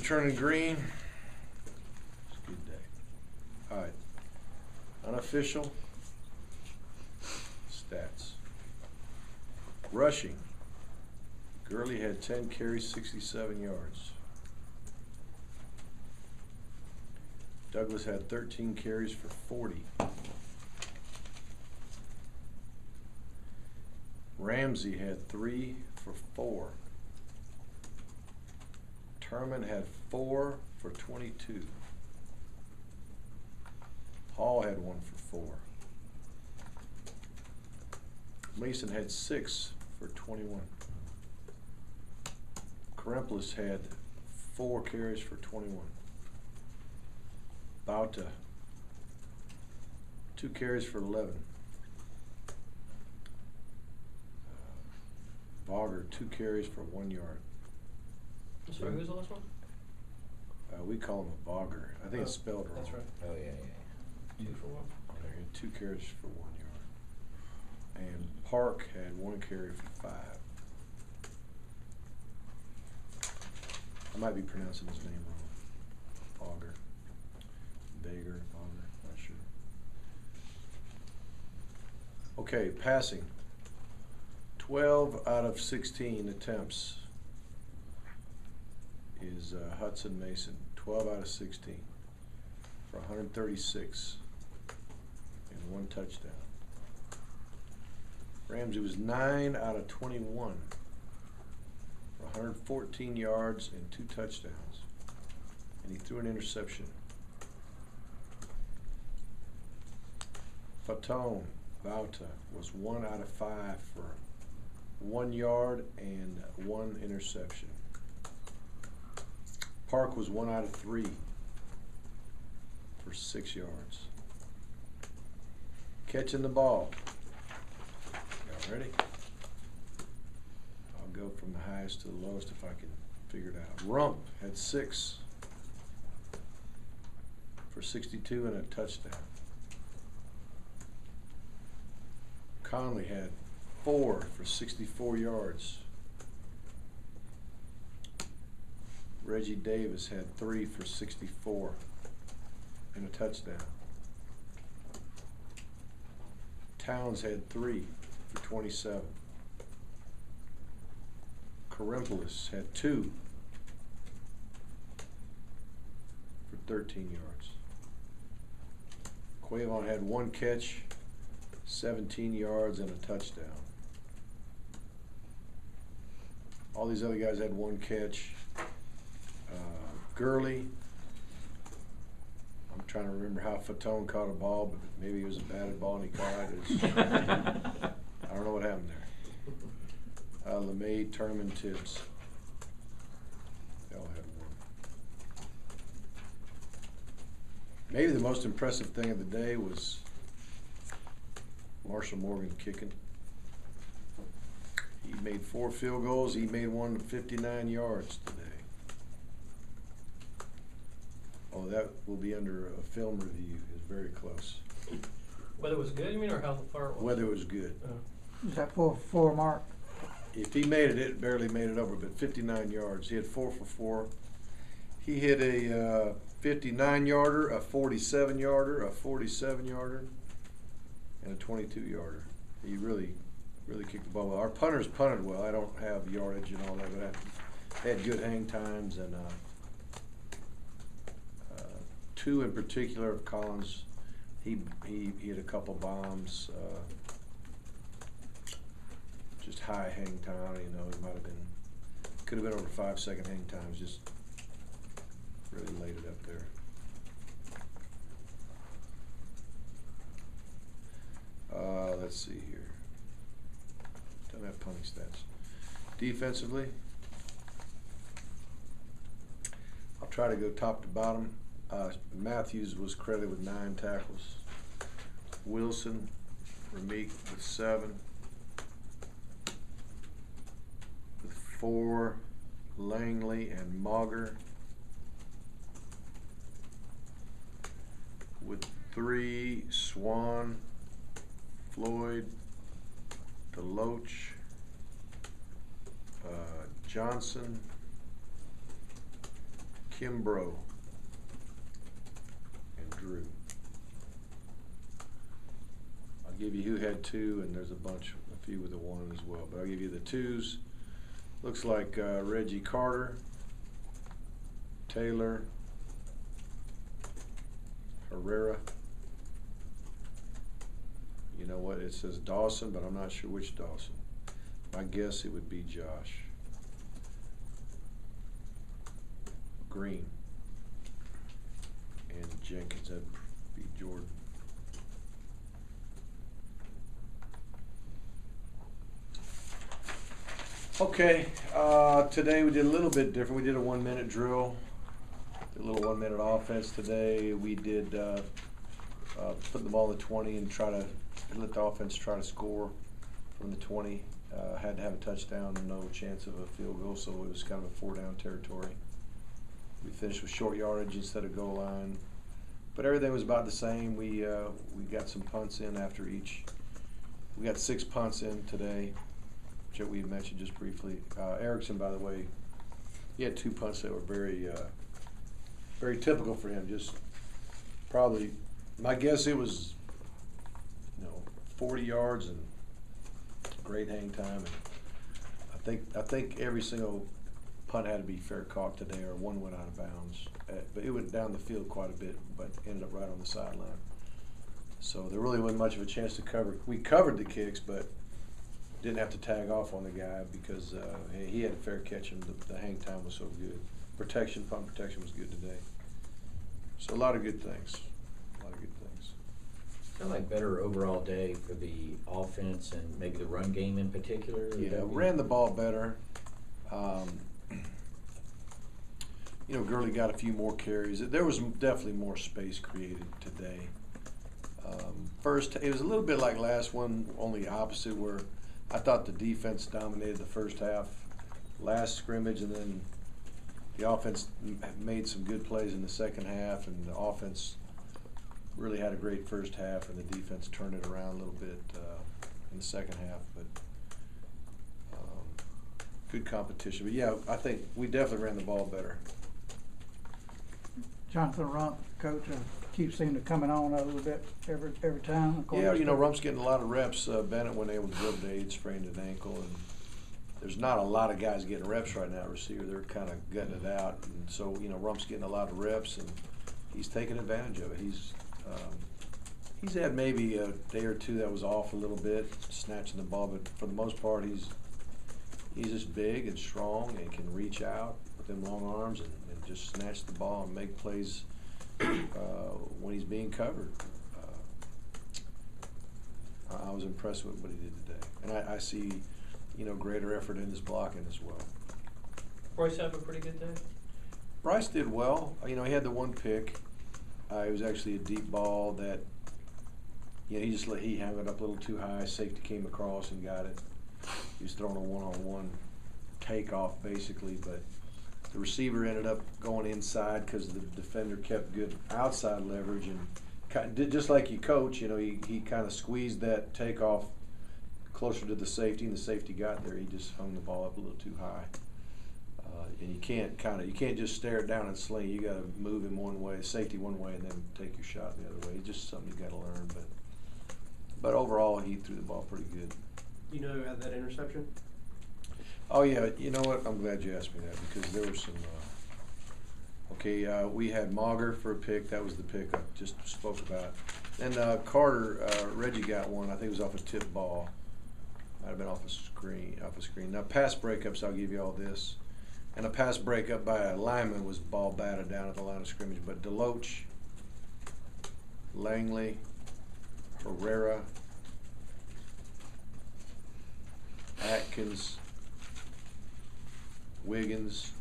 turning green. It's a good day. All right. Unofficial stats. Rushing. Gurley had 10 carries, 67 yards. Douglas had 13 carries for 40. Ramsey had 3 for 4. Turman had 4 for 22. Hall had 1 for 4. Mason had 6 for 21. Karemplis had 4 carries for 21. Bauta, 2 carries for 11. Bogger, 2 carries for 1 yard. I'm sorry, who's the last one? We call him a bogger. I think it's spelled wrong. That's right. Oh, yeah. 2 for 1. Yeah, he had 2 carries for 1 yard. And Park had 1 carry for 5. I might be pronouncing his name wrong. Bogger. Bager, Bogger, not sure. Okay, passing. 12 out of 16 attempts is Hudson Mason. 12 out of 16 for 136 and 1 touchdown. Ramsey was 9 out of 21 for 114 yards and 2 touchdowns. And he threw an interception. Fatone Bauta was 1 out of 5 for 1 yard and 1 interception. Park was 1 out of 3 for 6 yards. Catching the ball. Y'all ready? I'll go from the highest to the lowest if I can figure it out. Rump had 6 for 62 and a touchdown. Conley had 4 for 64 yards. Reggie Davis had 3 for 64 and a touchdown. Towns had 3 for 27. Karemplis had 2 for 13 yards. Quavon had 1 catch, 17 yards and a touchdown. All these other guys had 1 catch. Gurley, I'm trying to remember how Fatone caught a ball, but maybe it was a batted ball and he caught it. I don't know what happened there. LeMay, Turman, Tibbs. They all had 1. Maybe the most impressive thing of the day was Marshall Morgan kicking. He made 4 field goals. He made 1 to 59 yards today. Oh, that will be under a film review. It's very close. Weather was good, you mean, or how far it was? Weather was good. Is that 4 mark? If he made it, it barely made it over, but 59 yards. He had 4 for 4. He hit a 59-yarder, a 47-yarder, a 47-yarder, and a 22-yarder. He really kicked the ball well. Our punters punted well. I don't have yardage and all that, but I had good hang times, and 2 in particular of Collins, he hit a couple bombs, just high hang time. You know, it might have been, could have been over 5-second hang times. Just really laid it up there. Let's see here. Don't have punting stats. Defensively, I'll try to go top to bottom. Matthews was credited with 9 tackles. Wilson, Rameek with 7. With 4, Langley and Mauger. With 3, Swan, Floyd, DeLoach, Johnson, Kimbrough, and Drew. I'll give you who had 2, and there's a few with a 1 as well. But I'll give you the 2s. Looks like Reggie Carter, Taylor, Herrera. You know what? It says Dawson, but I'm not sure which Dawson. My guess it would be Josh. Green. And Jenkins. That'd be Jordan. Okay, today we did a little bit different. We did a 1-minute drill, a little 1-minute offense today. We did put the ball in the 20 and try to let the offense try to score from the 20. Had to have a touchdown, no chance of a field goal, so it was kind of a 4-down territory. We finished with short yardage instead of goal line, but everything was about the same. We got some punts in after each. We got 6 punts in today, which we mentioned just briefly. Erickson, by the way, he had 2 punts that were very typical for him. Just probably, my guess it was, 40 yards and great hang time. And I think every single punt had to be fair caught today, or one went out of bounds. But it went down the field quite a bit, but ended up right on the sideline. So there really wasn't much of a chance to cover. We covered the kicks, but didn't have to tag off on the guy because he had a fair catch, and the hang time was so good. Punt protection was good today. So a lot of good things. Sound like better overall day for the offense and maybe the run game in particular? Yeah, ran the ball better. Gurley got a few more carries. There was definitely more space created today. First, it was a little bit like last one, only opposite, where I thought the defense dominated the first half last scrimmage, and then the offense made some good plays in the second half, and the offense really had a great first half, and the defense turned it around a little bit in the second half. But good competition. But yeah, I think we definitely ran the ball better. Jonathan Rump, coach, keeps seeming to coming on a little bit every time. Yeah, Rump's getting a lot of reps. Bennett, when able to go today, he'd sprained an ankle, and there's not a lot of guys getting reps right now at receiver. They're kind of gutting it out, and so Rump's getting a lot of reps, and he's taking advantage of it. He's had maybe a day or two that was off a little bit, snatching the ball, but for the most part, he's just big and strong and can reach out with them long arms and just snatch the ball and make plays when he's being covered. I was impressed with what he did today, and I see greater effort in his blocking as well. Bryce have a pretty good day? Bryce did well. He had the 1 pick. It was actually a deep ball that he hung it up a little too high. Safety came across and got it. He was throwing a 1-on-1 takeoff basically, but the receiver ended up going inside because the defender kept good outside leverage, and did just like you coach. He kind of squeezed that takeoff closer to the safety, and the safety got there. He just hung the ball up a little too high. And you can't just stare it down and sling. You got to move him one way, safety one way, and then take your shot the other way. It's just something you got to learn. But overall, he threw the ball pretty good. You know who had that interception? Oh yeah, you know what? I'm glad you asked me that because there was some. We had Mauger for a pick. That was the pick I just spoke about. And Carter, Reggie got one. I think it was off a tip ball. Might have been off a screen. Now pass breakups, I'll give you all this. And a pass breakup by a lineman was ball batted down at the line of scrimmage. But Deloach, Langley, Herrera, Atkins, Wiggins,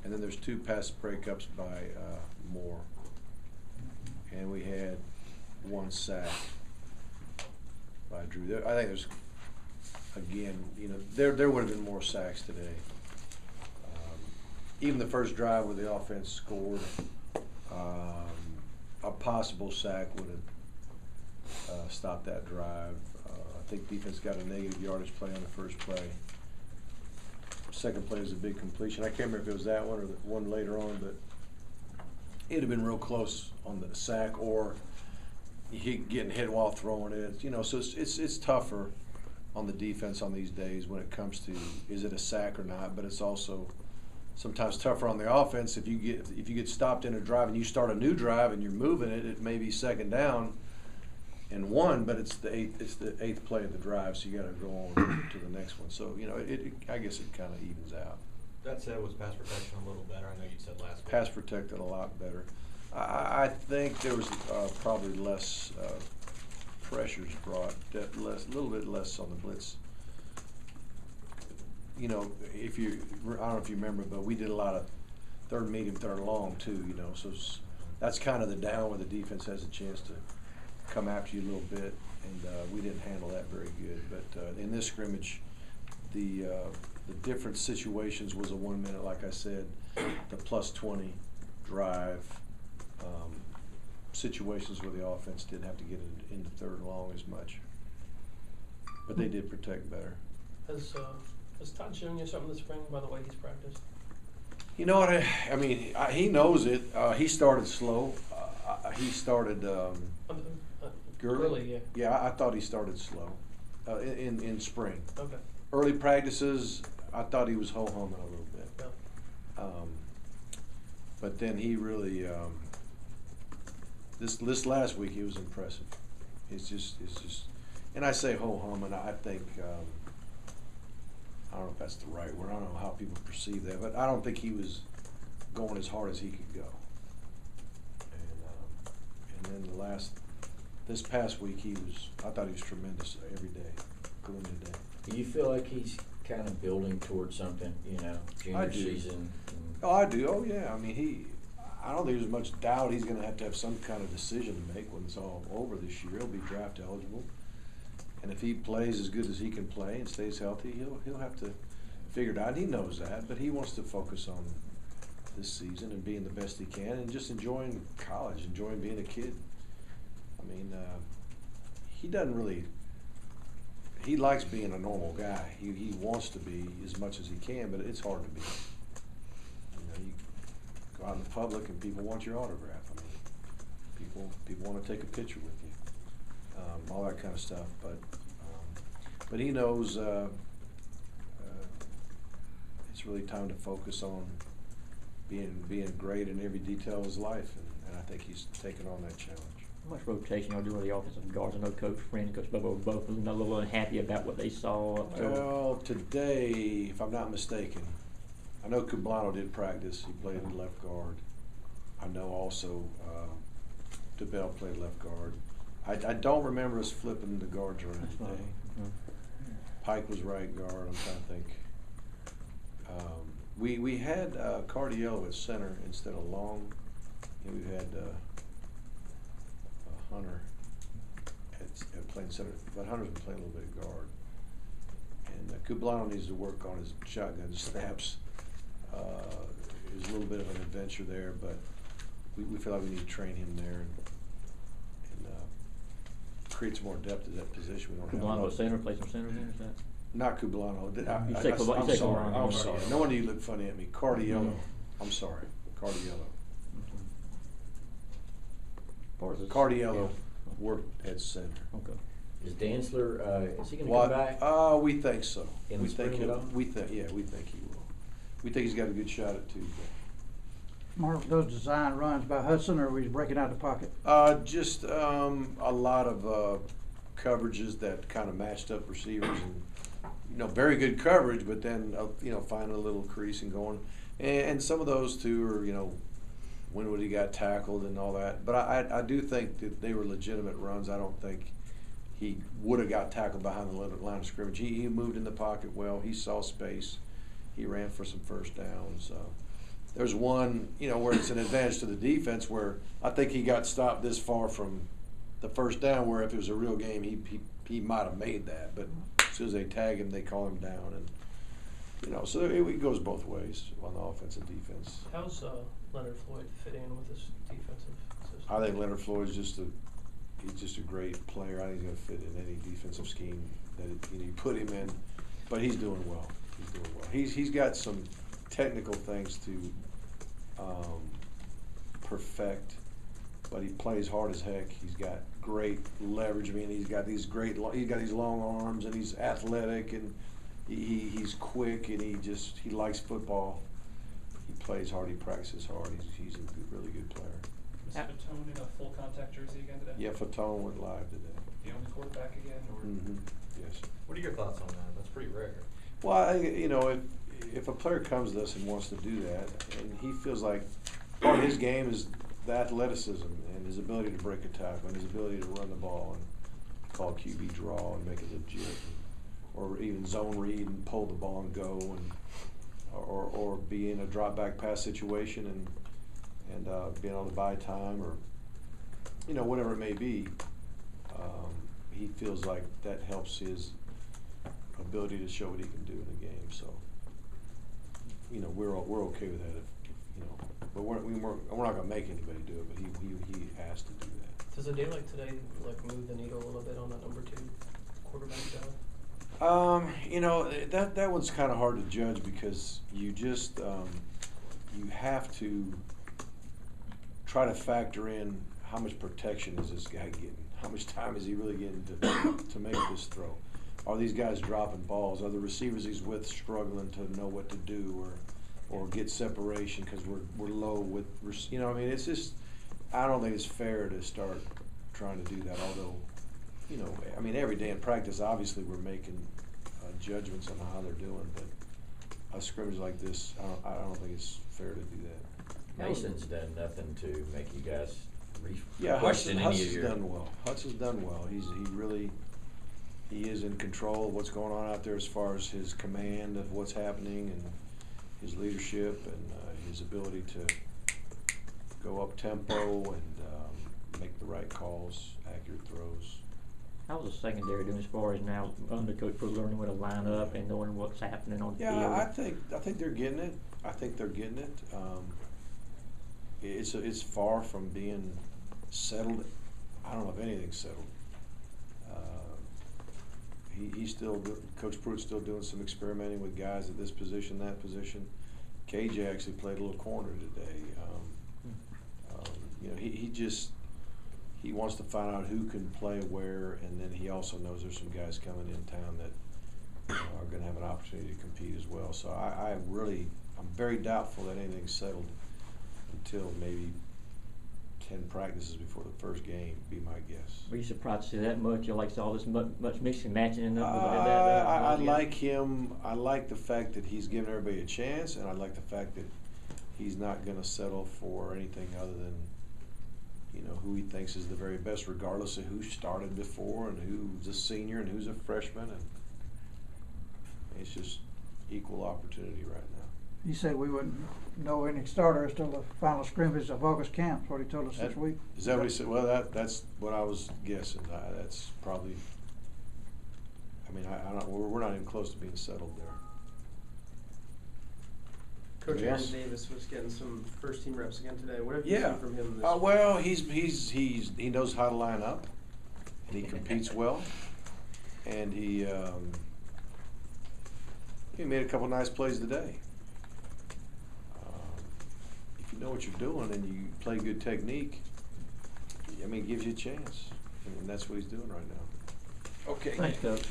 and then there's 2 pass breakups by Moore. And we had 1 sack by Drew. I think there's, again, there would have been more sacks today. Even the first drive where the offense scored, a possible sack would have stopped that drive. I think defense got a negative yardage play on the first play. Second play was a big completion. I can't remember if it was that one or the one later on, but It'd have been real close on the sack, or he getting hit while throwing it. You know, so it's tougher on the defense on these days when it comes to is it a sack or not. But it's also sometimes tougher on the offense if you get stopped in a drive and you start a new drive and you're moving it. It may be second down and 1, but it's the eighth play of the drive, so you got to go on to the next one. So you know, I guess it kind of evens out. That said, was pass protection a little better? I know you said last week. Pass protected a lot better. I think there was probably less pressures brought, a little bit less on the blitz. You know, I don't know if you remember, but we did a lot of third medium, third long too. You know, so that's kind of the down where the defense has a chance to come after you a little bit, and we didn't handle that very good. But in this scrimmage, the different situations was a 1 minute, like I said, the +20 drive, situations where the offense didn't have to get into third and long as much. But they did protect better. Has Todd shown you something this spring by the way he's practiced? You know what, I mean, he knows it. He started slow. He started Gurley, yeah. Yeah, I thought he started slow in spring. Okay. Early practices, I thought he was ho-humming a little bit. Yeah. But then he really, this last week he was impressive. It's just, and I say ho-humming, I think, I don't know if that's the right word. I don't know how people perceive that, but I don't think he was going as hard as he could go. And then this past week I thought he was tremendous every day, including today. Do you feel like he's kind of building towards something, you know, I junior do. season? Oh, I do. Oh, yeah. I mean, I don't think there's much doubt he's going to have some kind of decision to make when it's all over this year. He'll be draft eligible. And if he plays as good as he can play and stays healthy, he'll have to figure it out. He knows that, but he wants to focus on this season and being the best he can and just enjoying college, enjoying being a kid. I mean, he doesn't really – he likes being a normal guy. He wants to be as much as he can, but it's hard to be. You know, you go out in the public and people want your autograph. I mean, people want to take a picture with you. All that kind of stuff, but he knows it's really time to focus on being great in every detail of his life, and I think he's taken on that challenge. How much rotation y'all do with the offensive guards? I know Coach Friend and Coach Bobo were both a little unhappy about what they saw up there. Well, today, if I'm not mistaken, I know Cublano did practice. He played left guard. I know also DeBell played left guard. I don't remember us flipping the guards around today. Pike was right guard, I'm trying to think. We had Cardiello at center instead of Long. And we had Hunter at playing center, but Hunter's been playing a little bit of guard. And Cublano needs to work on his shotgun snaps. There's a little bit of an adventure there, but we feel like we need to train him there and create some more depth at that position. We don't have. Cublano at center, play some center there, is that? Not Cublano. You say Cublano. I'm You say sorry. Cublano. I'm sorry. No wonder you look funny at me. Cardiello. I'm sorry. Cardiello. Cardiello worked at center. Okay. Is Dantzler, is he going to come back? We think so. In the spring at all? We think he will. We think he's got a good shot at Tuesday. Mark, those design runs by Hudson, or are we breaking out the pocket? Just a lot of coverages that kind of matched up receivers, and very good coverage, but then finding a little crease and going, and some of those too are when would he got tackled and all that. But I do think that they were legitimate runs. I don't think he would have got tackled behind the line of scrimmage. He moved in the pocket well. He saw space. He ran for some first downs. There's one, where it's an advantage to the defense where I think he got stopped this far from the first down, where if it was a real game, he might have made that. But as soon as they tag him, they call him down. And, so it goes both ways on the offense and defense. How's Leonard Floyd fit in with this defensive system? I think Leonard Floyd's just a great player. I think he's going to fit in any defensive scheme that you put him in. But he's doing well. He's got some technical things to perfect, but he plays hard as heck. He's got great leverage. I mean, he's got these long arms, and he's athletic, and he's quick, and he likes football. He plays hard. He practices hard. He's a really good player. Was Fatone in a full contact jersey again today? Yeah, Fatone went live today. The only quarterback again, or? Yes. What are your thoughts on that? That's pretty rare. Well, if a player comes to us and wants to do that, and he feels like part of his game is the athleticism and his ability to break a tackle and his ability to run the ball and call QB draw and make it legit, or even zone read and pull the ball and go, and or be in a drop back pass situation and being able to buy time, or whatever it may be. He feels like that helps his ability to show what he can do in the game. So, we're okay with that. But we're not going to make anybody do it. But he has to do that. Does a day like today move the needle a little bit on that number 2 quarterback job? That one's kind of hard to judge, because you just you have to try to factor in how much protection is this guy getting. How much time is he really getting to make this throw? Are these guys dropping balls? Are the receivers he's with struggling to know what to do, or get separation because we're low with, it's just, I don't think it's fair to start trying to do that. Although, every day in practice, obviously we're making judgments on how they're doing, but a scrimmage like this, I don't think it's fair to do that. Mason's done nothing to make you guys Yeah, question any of Hudson's your. done well. Hudson's done well. He is in control of what's going on out there as far as his command of what's happening and his leadership and his ability to go up tempo and make the right calls, accurate throws. How's the secondary doing as far as now under Coach Pruitt learning where to line up and knowing what's happening on the field? Yeah, I think they're getting it. I think they're getting it. It's far from being settled. I don't know if anything's settled. He's still, Coach Pruitt's still doing some experimenting with guys at this position, that position. KJ actually played a little corner today. He wants to find out who can play where, and then he also knows there's some guys coming in town that are going to have an opportunity to compete as well. So I'm very doubtful that anything's settled until maybe 10 practices before the first game, be my guess. Were you surprised to see that much? You like all this much mixing and matching up? I like him. I like the fact that he's giving everybody a chance, and I like the fact that he's not going to settle for anything other than who he thinks is the very best, regardless of who started before and who's a senior and who's a freshman. And it's just equal opportunity right now. He said we wouldn't know any starters till the final scrimmage of August camp. That's what he told us this week. Is that what he said? Well, that's what I was guessing. That's probably. I don't. We're not even close to being settled there. Coach Yes. Aaron Davis was getting some first team reps again today. What have you Yeah. seen from him this Well, he knows how to line up, and he competes well, and he made a couple nice plays today. If you know what you're doing and you play good technique, it gives you a chance, and that's what he's doing right now. Okay. Thanks, Coach.